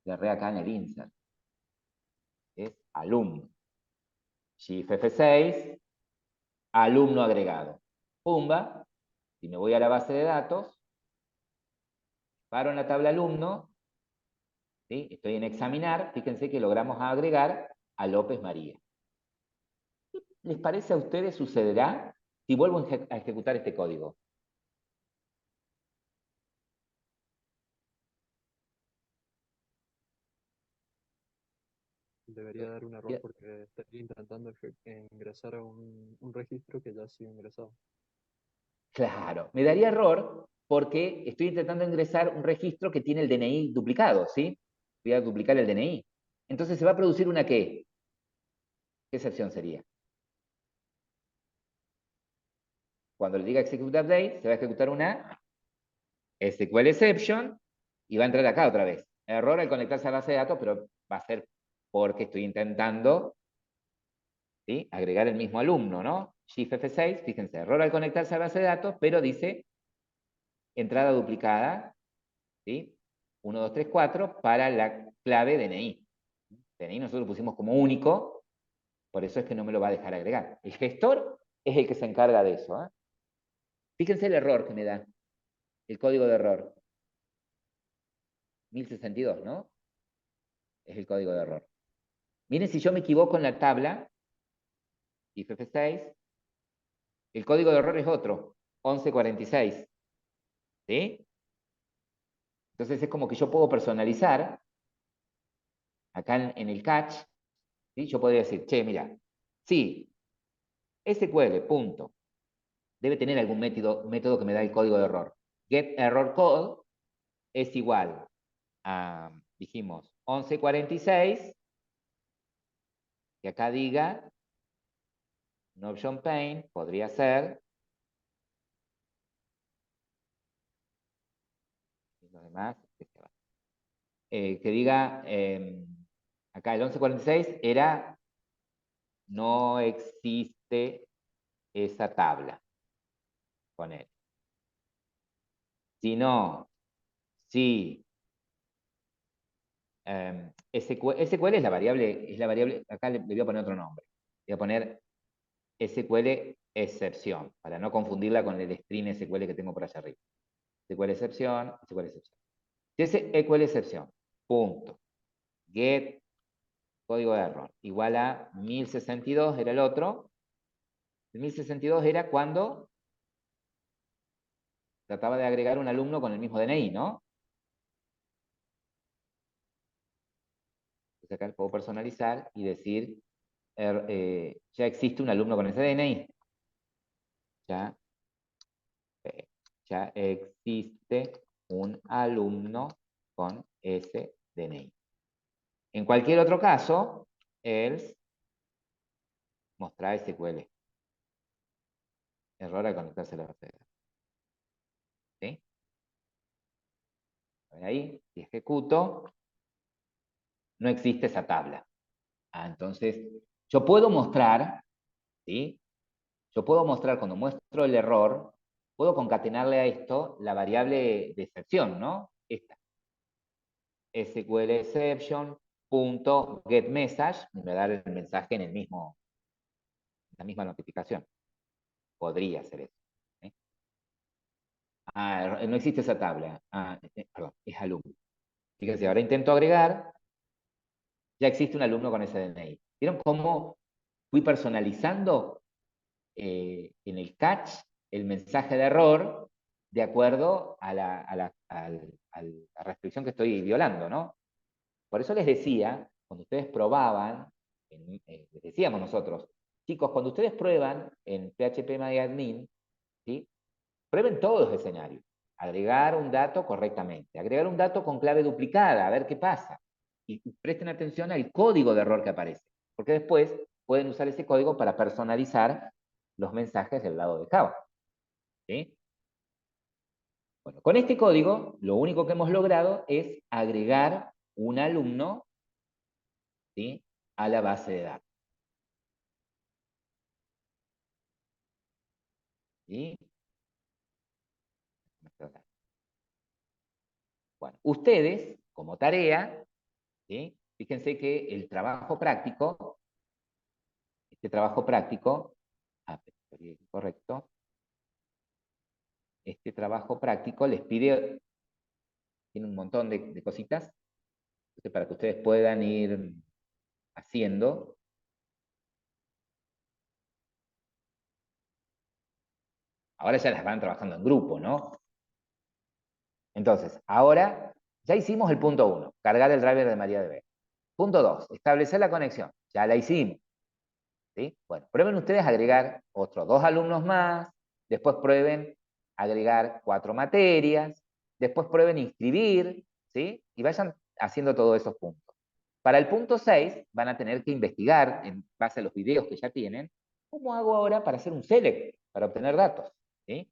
S1: cerré acá en el insert. Es alumno. Shift F6, alumno agregado. Pumba, si me voy a la base de datos, paro en la tabla alumno, ¿sí? Estoy en examinar, fíjense que logramos agregar a López María. ¿Qué les parece a ustedes sucederá si vuelvo a ejecutar este código?
S9: Debería dar un error porque estaría intentando ingresar a un registro que ya ha sido ingresado.
S1: Claro, me daría error porque estoy intentando ingresar un registro que tiene el DNI duplicado, ¿sí? Voy a duplicar el DNI. Entonces se va a producir una ¿qué? ¿Qué excepción sería? Cuando le diga execute update, se va a ejecutar una SQL exception y va a entrar acá otra vez. Error al conectarse a la base de datos, pero va a ser porque estoy intentando, ¿sí? Agregar el mismo alumno, ¿no? Shift F6, fíjense, error al conectarse a la base de datos, pero dice entrada duplicada, ¿sí? 1, 2, 3, 4 para la clave DNI. DNI nosotros lo pusimos como único, por eso es que no me lo va a dejar agregar. El gestor es el que se encarga de eso, ¿eh? Fíjense el error que me da, el código de error. 1062, ¿no? Es el código de error. Miren si yo me equivoco en la tabla, if F6, el código de error es otro, 1146. ¿Sí? Entonces es como que yo puedo personalizar, acá en el catch, ¿sí? Yo podría decir, che, mira, sí, SQL, punto, debe tener algún método que me da el código de error. Get error code es igual a, dijimos, 1146, que acá diga, no option pane, podría ser, y lo demás, que diga, acá el 1146 era, no existe esa tabla con él. Si no, si SQL es la variable, acá le voy a poner otro nombre. Voy a poner SQL excepción, para no confundirla con el string SQL que tengo por allá arriba. SQL excepción, SQL excepción. Si es SQL excepción, punto, get código de error, igual a 1062 era el otro. El 1062 era cuando trataba de agregar un alumno con el mismo DNI, ¿no? Entonces acá puedo personalizar y decir, ya existe un alumno con ese DNI. Ya existe un alumno con ese DNI. En cualquier otro caso, else mostrar SQL. Error al conectarse a la base de datos. ¿Sí? A ver ahí, si ejecuto, no existe esa tabla. Entonces, yo puedo mostrar, ¿sí? Yo puedo mostrar, cuando muestro el error, puedo concatenarle a esto la variable de excepción, ¿no? Esta. SQL exception punto get message, me va a dar el mensaje en la misma notificación. Podría ser eso. no existe esa tabla. Perdón, es alumno. Fíjense, ahora intento agregar, ya existe un alumno con ese DNI. ¿Vieron cómo fui personalizando en el catch el mensaje de error de acuerdo a la restricción que estoy violando, ¿no? Por eso les decía, cuando ustedes probaban, les decíamos nosotros, chicos, cuando ustedes prueban en PHP MyAdmin, ¿sí? Prueben todos los escenarios. Agregar un dato correctamente, agregar un dato con clave duplicada, a ver qué pasa. Y presten atención al código de error que aparece, porque después pueden usar ese código para personalizar los mensajes del lado de Java. ¿Sí? Bueno, con este código, lo único que hemos logrado es agregar un alumno, ¿sí?, a la base de datos. ¿Sí? Bueno, ustedes, como tarea, ¿sí?, fíjense que el trabajo práctico, este trabajo práctico, correcto, este trabajo práctico les pide, tiene un montón de cositas, entonces para que ustedes puedan ir haciendo. Ahora ya las van trabajando en grupo, ¿no? Entonces, ahora ya hicimos el punto 1, cargar el driver de MariaDB. Punto 2, establecer la conexión. Ya la hicimos. ¿Sí? Bueno, prueben ustedes agregar otros 2 alumnos más, después prueben agregar 4 materias, después prueben inscribir, ¿sí? Y vayan haciendo todos esos puntos. Para el punto 6 van a tener que investigar, en base a los videos que ya tienen, cómo hago ahora para hacer un select, para obtener datos, ¿sí?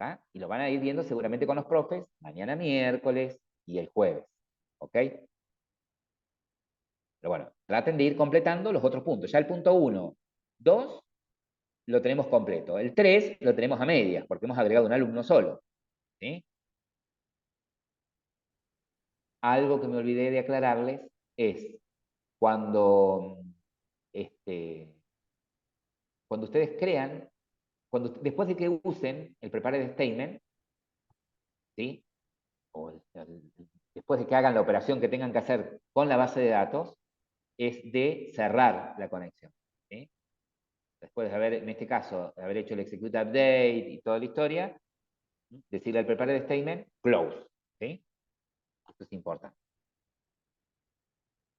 S1: ¿Ah? Y lo van a ir viendo seguramente con los profes mañana miércoles y el jueves, ¿ok? Pero bueno, traten de ir completando los otros puntos. Ya el punto 1, 2, lo tenemos completo. El 3 lo tenemos a medias, porque hemos agregado un alumno solo, ¿sí? Algo que me olvidé de aclararles es cuando, cuando ustedes crean, después de que usen el prepared statement, ¿sí?, o después de que hagan la operación que tengan que hacer con la base de datos, es de cerrar la conexión, ¿sí? Después de haber, en este caso, de haber hecho el execute update y toda la historia, decirle al prepared statement, close, ¿sí? Esto es importante.